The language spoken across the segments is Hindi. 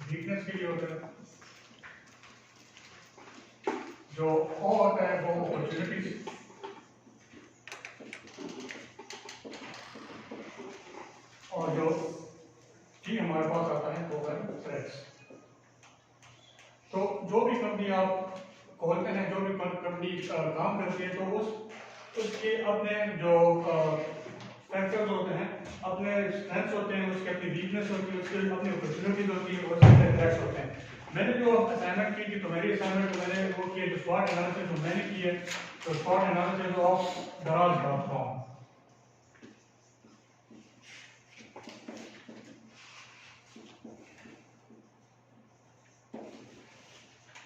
वीकनेस के लिए होता है, जो ओ होता है वो अपॉर्चुनिटीज, और जो टी हमारे पास आता है वो है थ्रेड्स। तो जो भी कंपनी आप खोलते हैं, जो भी कंपनी काम करती है, तो उसके अपने जो फैक्टर्स होते हैं, अपने स्ट्रेंथ्स होते हैं, उसके अपनी वीकनेस होती है, उसके अपनी अपॉर्चुनिटीज होती है, और उसके थ्रेट्स होते हैं। मैंने जो असाइनमेंट की थी, तो मेरी असाइनमेंट मैंने वो की है, जो स्वॉट एनालिसिस जो मैंने की है, तो स्वॉट एनालिसिस ऑफ Daraz.com।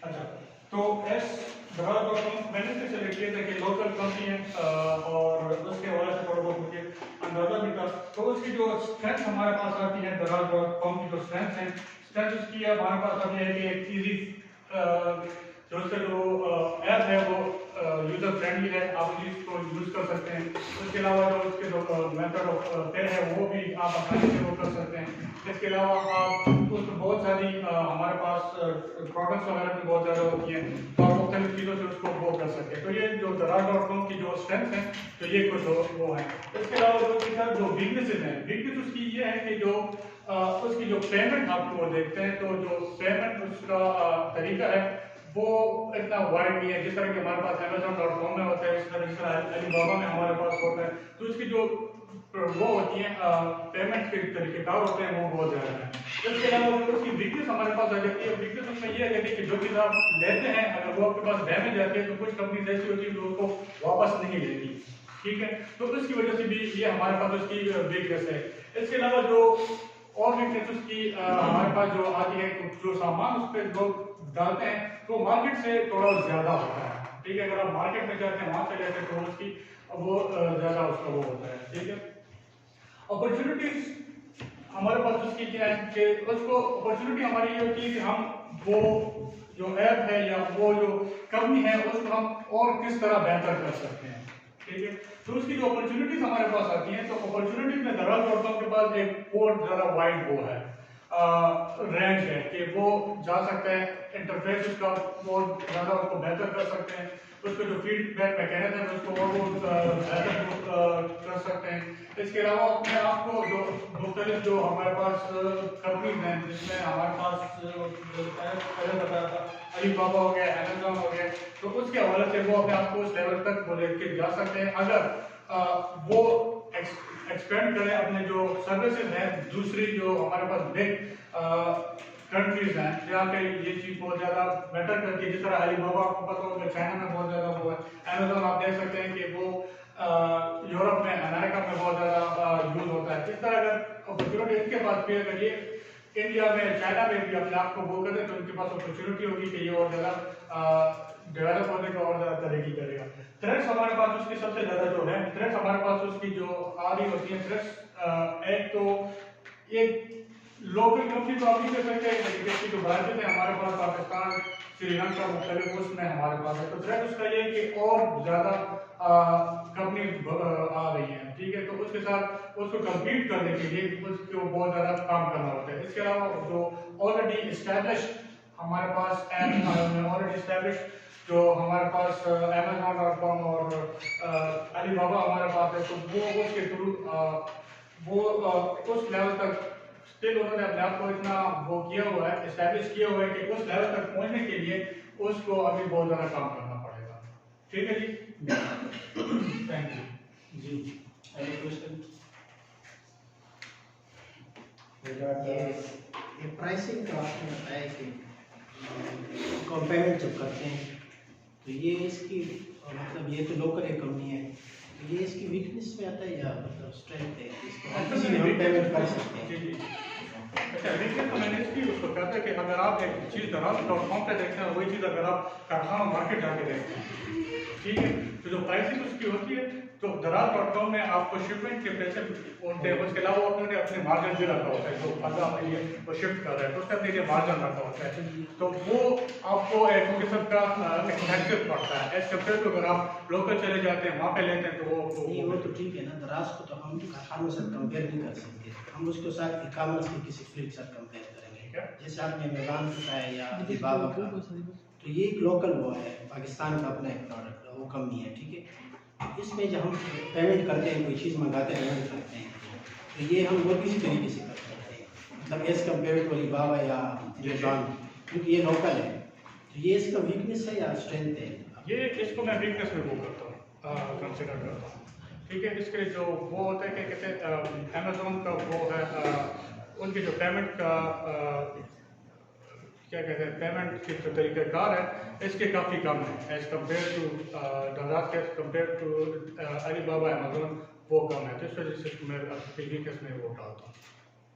अच्छा, तो Daraz.com मैंने इसे सेलेक्ट किया था कि लोकल कंपनी है, और उसके हवाले से थोड़ा बहुत मुझे अंदाजा भी था। तो उसकी जो स्ट्रेंथ हमारे पास आती है, Daraz.com की जो स्ट्रेंथ है, स्ट्रेंथ उसकी हमारे पास आती है कि एक ईजी, जो उसका जो ऐप है वो यूजर फ्रेंडली है, आप इसको यूज कर सकते हैं। उसके अलावा जो उसके जो मेथड ऑफ पे है वो भी आप आसानी से वो कर सकते हैं। इसके अलावा आप उसमें बहुत सारी हमारे पास प्रोडक्ट्स वगैरह भी बहुत ज़्यादा होती हैं, तो आप मुख्तलिफ चीज़ों से उसको वो कर सकते हैं। तो ये जो Daraz.com की जो स्ट्रेंथ है, तो ये कुछ वो है। इसके अलावा जो उसके साथ जो वीकनेसेस हैं, वीकनेस उसकी ये है कि जो उसकी जो पेमेंट आपको वो देखते हैं, तो जो पेमेंट उसका तरीका है वो इतना वाइड नहीं है, जिस तरह कि हमारे पास Amazon.com में होता है, इस तरह जिस तरह Alibaba में हमारे पास होता है। तो इसकी जो वो होती है पेमेंट के तरीकेकार होते हैं, वो बहुत ज़्यादा है। इसके अलावा जो उसकी वीकनेस हमारे पास आ जाती है, वीकनेस उसमें ये है कि जो चीज़ आप लेते हैं, अगर वो आपके पास डैमेज जाती है, तो कुछ कंपनी ऐसी होती है जो उसको वापस नहीं लेती, ठीक है। तो उसकी वजह से भी ये हमारे पास उसकी वीकनेस है। इसके अलावा जो और वीकनेस उसकी हमारे पास जो आती है, जो सामान उस पर लोग डालते हैं, तो मार्केट से थोड़ा ज़्यादा होता है, ठीक है। अगर आप मार्केट में जाते हैं, वहाँ से लेते हैं, तो उसकी वो ज़्यादा उसका वो होता है, ठीक है। अपॉर्चुनिटीज हमारे पास उसकी क्या है कि उसको अपॉर्चुनिटी हमारी ये होती है कि हम वो जो ऐप है या वो जो कंपनी है उसको हम और किस तरह बेहतर कर सकते हैं, ठीक है। तो उसकी जो अपॉर्चुनिटीज हमारे पास आती हैं, तो अपॉर्चुनिटीज में Daraz.com के पास एक बहुत ज़्यादा वाइड वो है, रेंज है कि वो जा सकते हैं, इंटरफेस उसका बहुत ज़्यादा उसको बेहतर कर सकते हैं, उसके जो फीडबैक मैकेनिज्म है उसको और वो बेहतर कर सकते हैं। इसके अलावा मैं आपको जो मुख्तलिफ जो हमारे पास कंपनीज हैं, जिसमें हमारे पास पहले बताया था Alibaba हो गया, Amazon हो गया, तो उसके हवाले से वो अपने आप को उस लेवल तक वो लेके जा सकते हैं, अगर वो एक्सपेंड करें अपने जो सर्विसेज हैं दूसरी जो हमारे पास बिग कंट्रीज हैं जहाँ पे ये चीज़ बहुत ज़्यादा मैटर करती है। जिस तरह Alibaba आपको पता होगा चाइना में बहुत ज़्यादा वो है, Amazon आप देख सकते हैं कि वो यूरोप में, अमेरिका में बहुत ज़्यादा यूज होता है। इस तरह अगर अपॉर्चुनिटी इनके पास भी अगर ये इंडिया में, चाइना में भी अपने आप को वो करें, तो उनके पास अपॉर्चुनिटी होगी कि ये और ज़्यादा डेवलप होने का और ज़्यादा तरक्की करेगा। थ्रेड्स हमारे पास उसकी सबसे ज़्यादा जो है, थ्रेड्स हमारे पास उसकी जो आ रही होती है थ्रेड्स, एक तो एक लोकल कंपनी तो आप नहीं कर सकते, लेकिन जो ब्रांचेज है हमारे पास पाकिस्तान, श्रीलंका, मुख्तलिफ उसमें हमारे पास है। तो थ्रेड उसका ये है कि और ज़्यादा कंपनी आ रही है, ठीक है। तो उसके साथ उसको कम्पीट करने के लिए उसको बहुत ज़्यादा काम करना होता है। इसके अलावा जो ऑलरेडी इस्टेब्लिश हमारे पास ऑलरेडी इस्टेब्लिश जो हमारे पास Amazon.com और Alibaba हमारे पास है, तो वो उसके थ्रू वो उस लेवल तक स्टिल उन्होंने अपने आप को इतना वो किया हुआ है, एस्टैब्लिश किया हुआ है कि उस लेवल तक पहुंचने के लिए उसको अभी बहुत ज़्यादा काम करना पड़ेगा, ठीक है जी। थैंक यू जी। Any question? ये प्राइसिंग का आपने बताया कि पेमेंट जब करते हैं, तो ये इसकी मतलब ये तो लोकल एक कंपनी है, तो ये इसकी वीकनेस में आता है या मतलब स्ट्रेंथ है, इसको हम किसी भी पेमेंट कर सकते हैं? जी। अच्छा, वीकनेस तो मैंने इसकी उसको कहते हैं कि अगर आप एक चीज़ Daraz.com पे देखते हैं, वही चीज़ अगर आप कारखाना मार्केट जाके देखते हैं, ठीक है, तो जो प्राइसिंग उसकी होती है, तो Daraz.com में आपको शिपमेंट के पैसे होते हैं, उसके अलावा उन्होंने अपने मार्जिन भी रखा होता है, जो फंदा अपने लिए वो शिफ्ट कर रहा है, तो उसका अपने लिए मार्जिन रखा होता है, तो वो आपको एक किस्म का एक्सपेंसिव पड़ता है। एज कम्पेयर टू अगर आप लोकल चले जाते हैं, वहाँ पे लेते हैं, तो नहीं, वो तो ठीक है ना, दराज को तो हम कारखानों से कंपेयर नहीं कर सकते, हम उसके साथ ई-कॉमर्स के किसी फ्लिप से कंपेयर करेंगे, ठीक है। जैसे आपने अमेज़न का है या अलीबाबा का, तो ये एक लोकल वो है, पाकिस्तान का अपना एक प्रोडक्ट है, वो कंपनी है, ठीक है। इसमें जब हम पेमेंट करते हैं, कोई चीज़ मंगाते हैं, पेमेंट करते हैं, तो ये हम और किसी तरीके से कर सकते हैं, मतलब एज़ कम्पेयर टू अलीबाबा या अमेज़न, क्योंकि ये लोकल है। तो ये इसका वीकनेस है या स्ट्रेंथ है? ये इसको मैं वीकनेस में वो करता हूँ, कंसिडर करता हूँ, ठीक है। इसके लिए जो वो होता है कि कहते हैं अमेज़ॉन का वो है, उनके जो पेमेंट का क्या कहते हैं, पेमेंट के जो तरीक़ाकार है इसके काफ़ी कम है एज़ कम्पेयर टू डॉलर के, कम्पेयर टू अलीबाबा अमेज़ॉन, वो कम है। तो इस वजह से मैं वीकनेस में वो डालता हूँ।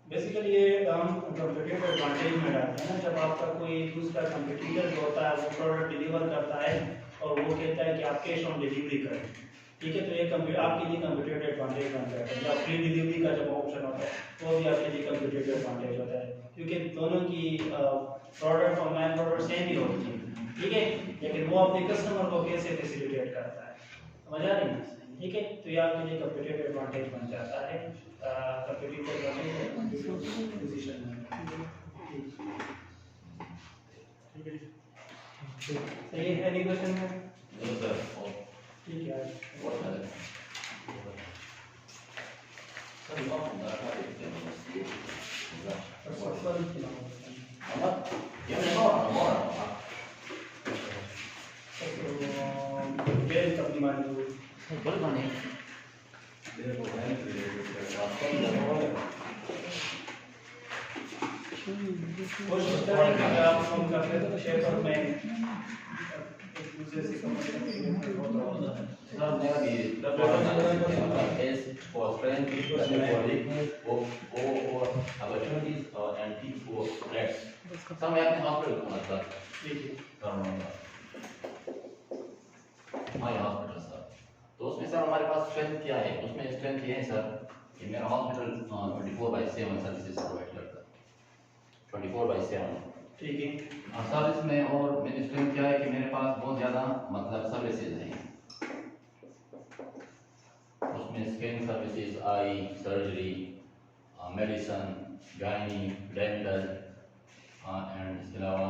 बेसिकली ये हम कम्पिटिटिव एडवांटेज में डालते हैं ना, जब आपका कोई दूसरा कम्पिटिटर जो होता है वो प्रोडक्ट डिलीवर करता है और वो कहता है कि आप कैश ऑन डिलीवरी करें, ठीक है, तो ये आपके लिए कम्पिटिटिव एडवांटेज बन जाता है। या फ्री डिलीवरी का जब ऑप्शन होता है वो भी आपके लिए कम्पिटिटिव एडवांटेज होता है, क्योंकि दोनों की प्रोडक्ट और मैन प्रोडक्ट सेम ही होती है, ठीक है, लेकिन वो अपने कस्टमर को कैसे फैसिलिटेट करता है, समझ आ रही है, ठीक है। तो ये आपके लिए कम्पिटिटिव एडवांटेज बन जाता है, कम्पिटिटिव एडवांटेज पोजीशन में, ठीक है। सही है। एनी क्वेश्चन है? नहीं सर, ठीक है। बहुत है सर, बहुत ज़्यादा देखते हैं ये नहीं हो वेल कंपनी मान लो बोल माने कोशिश करें कि अगर आप फोन करते हैं तो शेयर में एक दूसरे से कम्युनिकेट होता है। सर मेरा भी S for strength for weakness वो अपॉर्चुनिटीज और एंटी फॉर थ्रेट्स। सर मैं अपने हॉस्पिटल को मतलब देखिए माय हॉस्पिटल सर, तो उसमें सर हमारे पास स्ट्रेंथ क्या है, उसमें स्ट्रेंथ ये है सर कि मेरा हॉस्पिटल 24/7 सर्विसेज प्रोवाइड करता है, 24/7, ठीक है। सर्विस में। और मेरी स्ट्रेंथ क्या है कि मेरे पास बहुत ज़्यादा मतलब सर्विसेज हैं, उसमें skin services, eye surgery, medicine, gynae, dental and इसके अलावा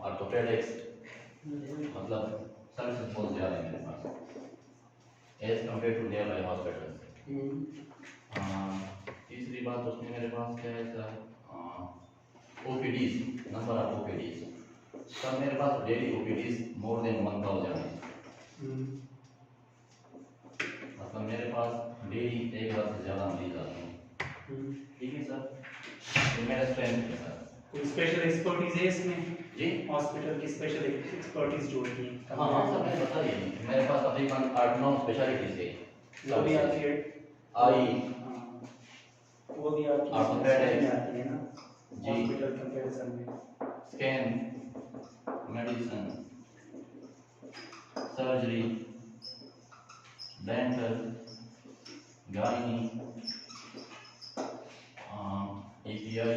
ऑर्थोपेडिक्स, मतलब सर्विसेज बहुत ज़्यादा है मेरे पास as compare to nearby hospital. तीसरी बात उसमें मेरे पास क्या है sir, OPDs, number of OPDs। Sir मेरे पास डेली OPDs मोर देन 1000 है, मतलब मेरे पास डेली 1000 से ज़्यादा मरीज आते हैं, ठीक है सर। ये मेरा स्ट्रेंथ है सर। कोई स्पेशल एक्सपर्टीज है इसमें? जी हॉस्पिटल की स्पेशल एक्सपर्टीज जो होती है। हाँ हाँ सर, मैंने बता दिया, मेरे पास तकरीबन 8-9 स्पेशलिटीज है। वो भी आपकी है? आई, वो भी आपकी ऑर्थोपेडिक्स में आती है ना जी, हॉस्पिटल कंपैरिजन में। Scan, medicine, surgery, dental, gynae, API,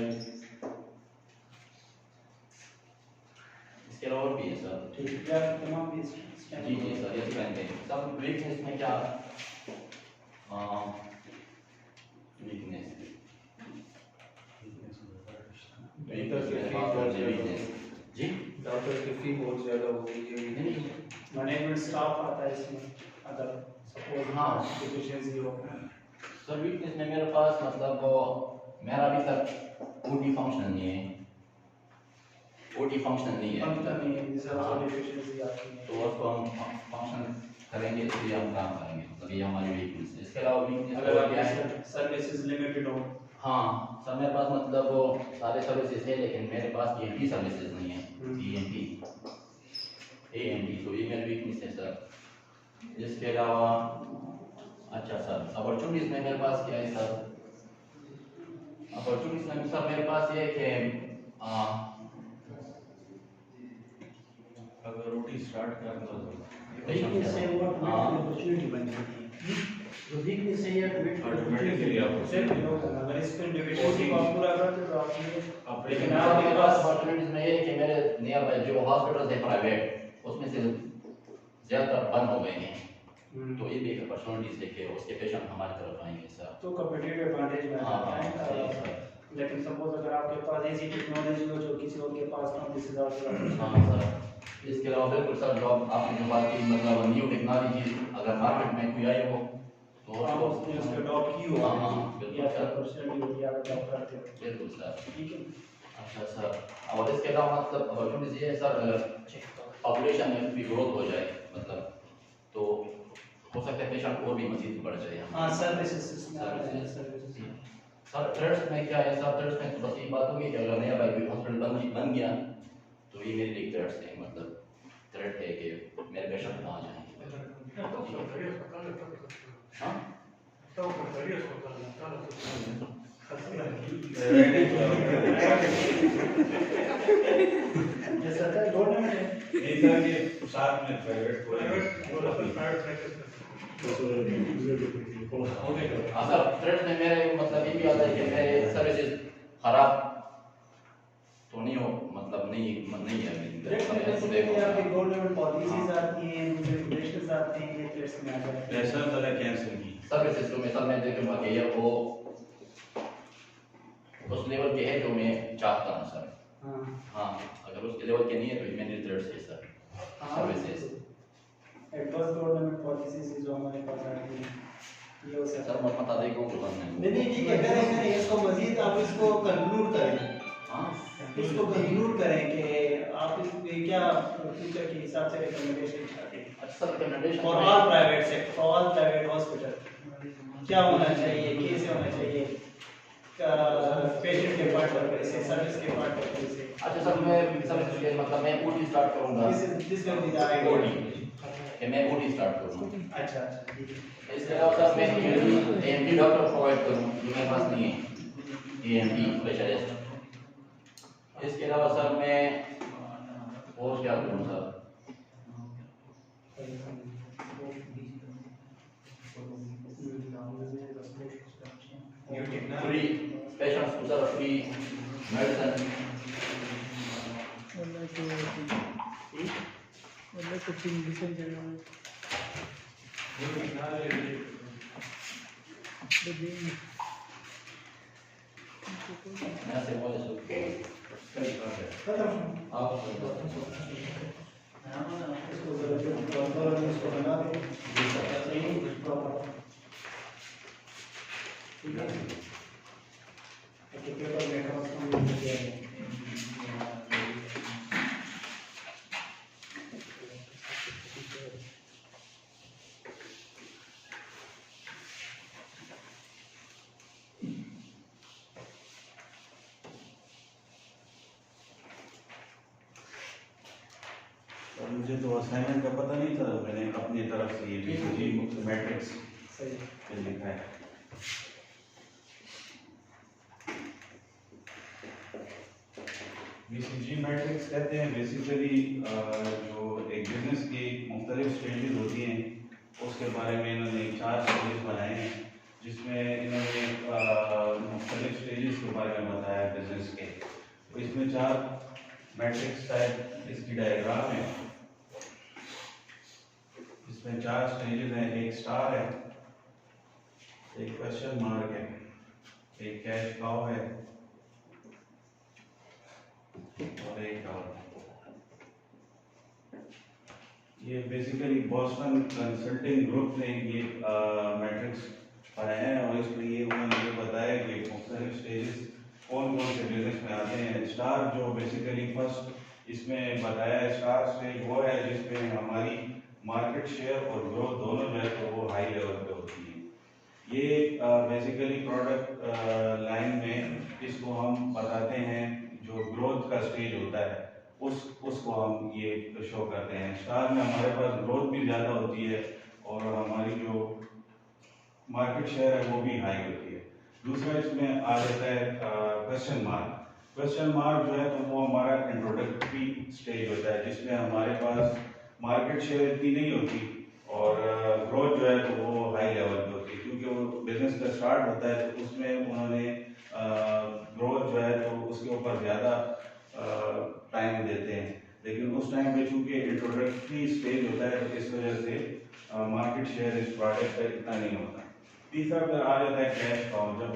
इसके अलावा और भी है सर। ठीक है, क्या तमाम भी जी जी सर, ये स्कैन के सब वीकनेस में क्या वीकनेस जी, डॉक्टर की फी बहुत ज़्यादा हो गई है। नहीं मैनेजमेंट स्टाफ आता है इसमें, अगर सपोज हाँ। डिफिशिएंसी हो। सर वीकनेस में मेरे पास मतलब वो मेरा अभी तक OT फंक्शन नहीं है, OT फंक्शन नहीं है, बनता नहीं है, जैसे हाँ। डिफिशिएंसी आती है। तो उसको हम फंक्शन करेंगे, इसलिए हम काम करेंगे, मतलब ये हमारी वीकनेस है। इसके अलावा वीकनेस अगर क्या है, आपकी सर्विसेज लिमिटेड हो। हाँ सर मेरे पास मतलब वो सारे सर्विसेज है, लेकिन मेरे पास ENT सर्विसेज नहीं है, ANT, तो ये मेरी वीकनेस है सर। इसके अलावा अच्छा सर अपॉर्चुनिटीज़ में मेरे पास क्या है सर, अपॉर्चुनिटीज़ में सर मेरे पास ये है कि अगर रोटी स्टार्ट कर दो वीकनेस से वो अपॉर्चुनिटी बन जाती है, जो वीकनेस है ये ऑटोमेटिकली आपको सिर्फ अगर इसमें डिफिशिएंसी को आप पूरा करते तो आप ये लेकिन मेरे पास अपॉर्चुनिटीज़ में ये है कि मेरे नियर बाई जो हॉस्पिटल्स है प्राइवेट, उसमें से ज़्यादातर बंद हो गए हैं, तो ये भी एक अपॉर्चुनिटीज़ है कि उसके पेशेंट हमारी तरफ आएंगे सर। तो कम्पिटिटिव एडवांटेज में हाँ आता हाँ है। सही है सर। लेकिन सपोज अगर आपके पास ऐसी टेक्नोलॉजी हो जो किसी और के पास कम 20,000 से हाँ सर, इसके अलावा बिल्कुल सर जो आपने जो बात की मतलब न्यू टेक्नोलॉजी अगर मार्केट में कोई आई हो तो आप उसने उसको अडॉप्ट की हो, हाँ हाँ बिल्कुल या सर, पर्सनली होती है आप अडॉप्ट करते हो, बिल्कुल सर। ठीक है। अच्छा सर, और इसके अलावा मतलब अपॉर्चुनिटीज ये है सर, अगर पॉपुलेशन में भी ग्रोथ हो जाए मतलब तो हो सकता है पेशेंट और भी मजीद बढ़ जाए। हाँ सर्विसेज सर थ्रेड्स में क्या है सर, थ्रेड्स में तो बस ये बात होगी कि अगर नया भाई हॉस्पिटल बन गया तो ये मेरे लिए थ्रेड्स है, मतलब थ्रेड है कि मेरे पेशेंट कहाँ जाएंगे। हाँ ये सरकार गवर्नमेंट है, एक तरह के साथ में प्राइवेट हाँ सर, थ्रेड्स में मेरे मतलब ये भी आता है कि मेरे सर्विसेज खराब तो नहीं हो, मतलब नहीं है आपकी गवर्नमेंट पॉलिसीज आती हैं, दूसरे रेगुलेशंस आते हैं, ये थ्रेड्स में आ जाते हैं। ऐसा तरह कैंसिल की सर्विसेज जो मैं सब में देखूंगा कि ये वो उस लेवल के है जो मैं चाहता हूँ सर। हाँ हाँ अगर उसके लेवल के नहीं है तो मैंने थ्रेड्स है sir services. Adverse government policies जो हमारे पास आती हैं ये हो सकता सर मैं बता देगा वो नहीं ठीक है, करें इसको मजीद आप इसको कंक्लूड करें, हाँ इसको कंक्लूड करें कि आप इस पे क्या फ्यूचर के हिसाब से रिकमेंडेशन चाहते हैं अच्छा sir, recommendation for all private sector, for all private hospital क्या होना चाहिए, कैसे होना चाहिए, पेशेंट के पार्ट वर्कर से, सर्विस के पार्ट वर्कर से। अच्छा सर, मैं सर्विसेज के मतलब मैं ओटी स्टार्ट करूंगा। This will be the idea OT कि मैं ओटी स्टार्ट करूंगा। अच्छा ठीक है। इसके अलावा सर मैं एएमडी डॉक्टर प्रोवाइड करूं जो मेरे पास नहीं है, एएमडी स्पेशलिस्ट। इसके अलावा सर मैं और क्या करूं सर, फ्री पेशेंट्स को सर फ्री मेडिसिन। ऐसे बोले सो आप इसको जरूरत इसको बना दें प्रॉपर, ठीक है। पेपर में कम से कम लिख दिया है। मुझे तो असाइनमेंट का पता नहीं था, मैंने अपनी तरफ से ये बीसीजी मैट्रिक्स सही पे लिखा है। बीसीजी मैट्रिक्स कहते हैं बेसिकली जो एक बिजनेस की मुख्तलिफ स्टेजेस होती हैं उसके बारे में इन्होंने 4 स्टेजेस बनाए हैं, जिसमें इन्होंने मुख्तलिफ स्टेजेस के बारे में बताया बिजनेस के। तो इसमें 4 मैट्रिक्स टाइप इसकी डायग्राम है। इसमें 4 स्टेजेस हैं, एक स्टार है, एक क्वेश्चन मार्क है, एक कैश काउ है और एक डॉलर। ये बेसिकली बॉस्टन कंसल्टिंग ग्रुप ने ये मैट्रिक्स बनाया है और इसमें ये उन्होंने ये बताया कि मुख्तलिफ स्टेजेस कौन कौन से बिजनेस में आते हैं। स्टार जो बेसिकली फर्स्ट इसमें बताया है, स्टार स्टेज वो है जिसमें हमारी मार्केट शेयर और ग्रोथ दोनों जो है तो वो हाई लेवल पे होती है। ये बेसिकली प्रोडक्ट लाइन में इसको हम बताते हैं, जो ग्रोथ का स्टेज होता है उसको हम ये शो करते हैं। स्टार में हमारे पास ग्रोथ भी ज़्यादा होती है और हमारी जो मार्केट शेयर है वो भी हाई होती है। दूसरा इसमें आ जाता है क्वेश्चन मार्क। क्वेश्चन मार्क जो है तो वो हमारा इंट्रोडक्टरी स्टेज होता है, जिसमें हमारे पास मार्केट शेयर इतनी नहीं होती और ग्रोथ जो है तो वो हाई लेवल पे होती है, क्योंकि वो बिजनेस का स्टार्ट होता है तो उसमें उन्होंने ग्रोथ जो है तो उसके ऊपर ज़्यादा टाइम देते हैं। लेकिन उस टाइम पे चूँकि इंट्रोडक्टरी स्टेज होता है तो इस वजह से मार्केट शेयर इस प्रोडक्ट का इतना नहीं होता। तीसरा फिर आ जाता है कैश काउ। जब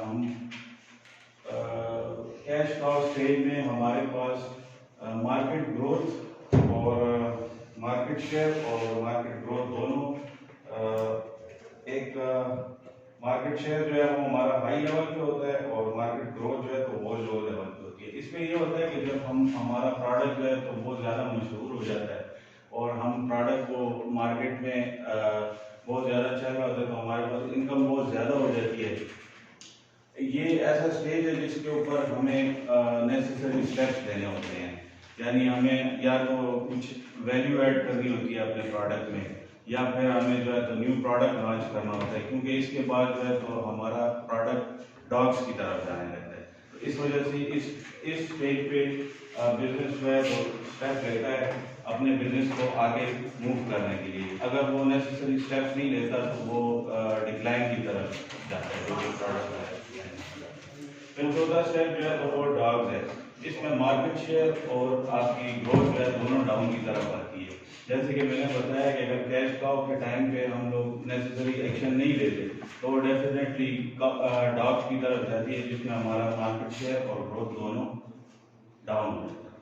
हम कैश काउ स्टेज में हमारे पास मार्केट ग्रोथ और मार्केट शेयर और मार्केट ग्रोथ दोनों एक मार्केट शेयर जो है वो हमारा हाई लेवल पे होता है और मार्केट ग्रोथ जो है तो वो लो लेवल पे होती है। इसमें ये होता है कि जब हमारा प्रोडक्ट जो है तो वो ज़्यादा मशहूर हो जाता है और हम प्रोडक्ट को मार्केट में बहुत ज़्यादा चल रहा होता है तो हमारे पास इनकम बहुत ज़्यादा हो जाती है। ये ऐसा स्टेज है जिसके ऊपर हमें नेसेसरी स्टेप्स लेने होते हैं, यानी हमें या तो कुछ वैल्यू ऐड करनी होती है अपने प्रोडक्ट में या फिर हमें जो है तो न्यू प्रोडक्ट लॉन्च करना होता है, क्योंकि इसके बाद जो है तो हमारा प्रोडक्ट डॉग्स की तरफ जाने लगता है। तो इस वजह से इस स्टेज पे बिजनेस जो है तो स्टेप लेता है अपने बिजनेस को आगे मूव करने के लिए। अगर वो नेसेसरी स्टेप्स नहीं लेता तो वो डिक्लाइन की तरफ जाता है जो प्रोडक्ट है। फिर चौथा स्टेप जो है तो वो डॉग्स है, जिसमें मार्केट शेयर और आपकी ग्रोथ जो है दोनों डाउन की तरफ आती है। जैसे कि मैंने बताया कि अगर कैश काउ के टाइम पे हम लोग नेसेसरी एक्शन नहीं लेते तो डेफिनेटली डॉग्स की तरफ जाती है, जिसमें हमारा मार्केट शेयर और ग्रोथ दोनों डाउन हो जाता है।